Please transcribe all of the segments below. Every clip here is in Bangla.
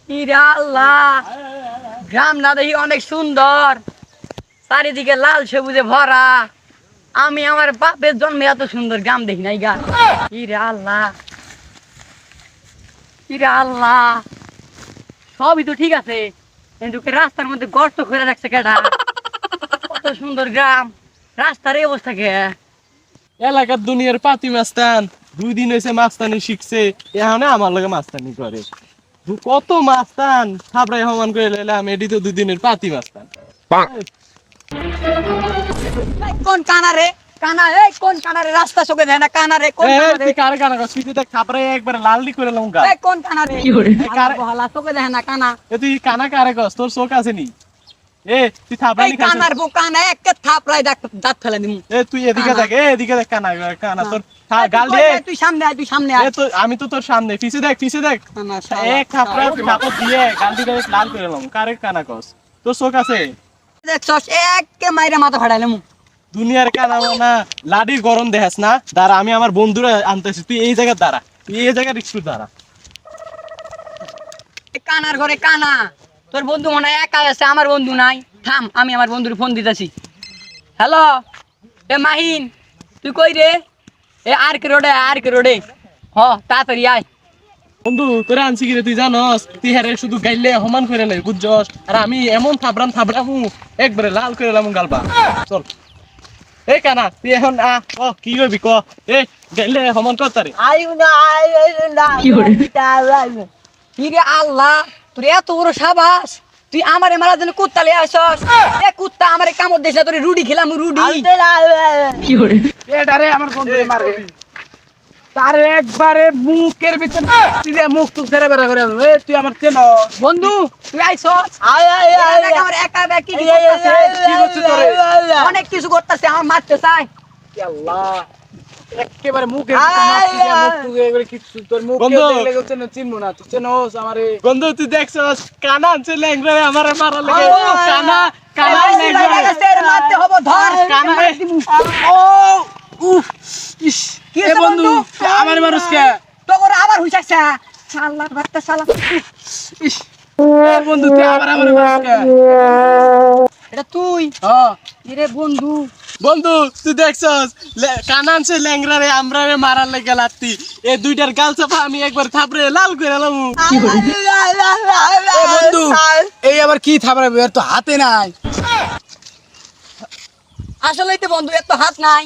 ইরে আল্লাহ, গ্রাম না দেখি অনেক সুন্দর, চারিদিকে লাল সবুজে ভরা। আমি আমার বাপের জন্মে এত সুন্দর গ্রাম দেখি নাই গা। ইরে আল্লাহ, ইরে আল্লাহ, সবই তো ঠিক আছে, কিন্তু রাস্তার মধ্যে গর্ত করে রাখছে কেডা? কত সুন্দর গ্রাম, রাস্তার এই অবস্থা কে? এলাকার দুনিয়ার পাতি মাস্তান 2 দিন হয়েছে মাস্তানি শিখছে, এখানে আমার লগে মাস্তানি করে। কত মাস্তান থাপড়াই সমান করে লাইলাম, এটি তো 2 দিনের পাতি মাস্তান। কোন কানা রে? কানা, এই কোন কানা রে? রাস্তা চোখে দেয় না কানা রে? কোন কানা রে? তুই কারে কানা করছিস? তুই দেখ থাপড়াই একবার লালডি করে লাম গা। এই কোন কানা রে? ভালা চোখে দেয় না কানা। তুই কানা কারে কস? তোর চোখ আছে নি? তুই থাপড়াই এই কানার বউ কানা, একে থাপড়াই দাঁত ফেলে দিমু। তুই এদিকে দেখ, এদিকে দেখ, কানা কানা তোর গাল তুই দিয়ে। তুই সামনে আয়, তুই সামনে আয়। আমি তো তোর সামনে, পিছে দেখ, পিছে দেখ। কানা শালা। এক থাপড়া থাপড় দিয়ে গাল দিয়ে লাল করে লাম। কারে কানা কস? তোর চোখ আছে? দেখছস, একে মাইরা মাথা ফাটাইলাম। দুনিয়ার কানা না লাডির গরম দেখাস না। দাঁড়া, আমি আমার বন্ধুরা আনতেছি, তুই এই জায়গায় দাঁড়া, তুই এই জায়গায় একটু দাঁড়া। কানার ঘরে কানা, তোর বন্ধু মনে হয় একাই আছে, আমার বন্ধু নাই। থাম, আমি আমার বন্ধুর ফোন দিতেছি। হ্যালো, এ মাহিন, তুই কই রে? এ আর কে রোডে, আর কে রোডে। হ, তাড়াতাড়ি আয়। বন্ধু তোরা আনছি কিরে তুই জানস? তুই হ্যারে শুধু গাইলে সমান করে লাই, বুঝছস? আর আমি এমন থাবড়ামু একবারে লাল করে লাম গালবা। চল এই কানা, তুই এখন কি করবি ক? গাইলে সমান কর তারে। কি রে আল্লাহ, তোর এত বড় সাবাস, তুই আমারে মারার জন্য কুত্তা লিয়ে আসছস। এ কুত্তা আমারে কামড় দিছে, তোরে রুডি খেলাম, রুডি। এটারে আমার বন্ধু মারে তার একবারে মুখের ভিতরে তুই মুখ টুক ছেড়ে বেড়া করে তুই আমার চেন বন্ধু তুই আইছস? আমার একা একা কি অনেক কিছু করতেছে, আমার মারতে চাই। আল্লাহ একেবারে মুখের কিছু তোর মুখ চিনবো না, তুই চেনস আমারে। বন্ধু তুই দেখছস কানা আনছে ল্যাংরা আমার মারা লাগে। কানা কানা ল্যাংরা মারতে হবে, ধর কানা রে। ও উফ ইস কি এ বন্ধু আমার মানুষকে তোর আবার হইছাছে শালা বাচ্চা শালা। ইস এ বন্ধু তুই আমার মানুষকে এটা তুই? হ্যাঁ এরে বন্ধু, বন্ধু তুই দেখছস কানা আনছে ল্যাংরা রে আমরা রে মারার লাগে লাত্তি। এই দুইটার গাল চাপা আমি একবার থাপড়ে লাল করে এলাম। এ বন্ধু এই আবার কি থাপড়া এর তো হাতে নাই। আসলেই তো বন্ধু, এত হাত নাই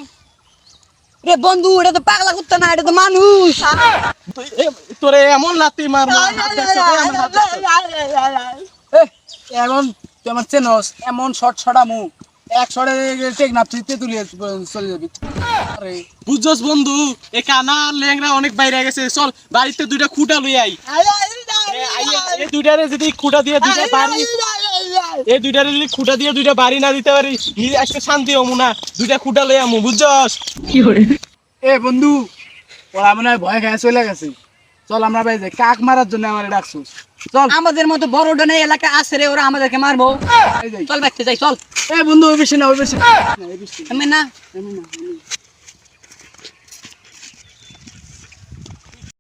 রে বন্ধু। এটা তো পাগলা কুত্তা না, এটা তো মানুষ। তোরে এমন লাত্তি মারবো এমন তুই আমার চেনস, এমন শর্ট ছড়ামু এক শর্টে টেক না তুই তুলিয়ে চলে যাবি। আরে বুঝছস বন্ধু, এ কানা আর ল্যাংরা অনেক বাইরে গেছে, চল বাড়িতে দুইটা খুঁটা লই আই। এই দুইটারে যদি খুঁটা দিয়ে দুইটা বাড়ি, এই দুইটারে যদি খুঁটা দিয়ে দুইটা বাড়ি না দিতে পারি নিজে আজকে শান্তি হমু না। দুইটা খুঁটা লই আমু, বুঝছস? এ বন্ধু ওরা মনে হয় ভয় খেয়ে চলে গেছে, চল আমরা ভাই যাই। কাক মারার জন্য আমার ডাকছিস, চল। আমাদের মতো বড় ডনে এলাকা আছে রে, ওরা আমাদেরকে মারবো। এই যাই। চল, দেখতে যাই, চল। এ বন্ধু ওই বেশি না, ওই বেশি না, এই বেশি না, আমি না এই না।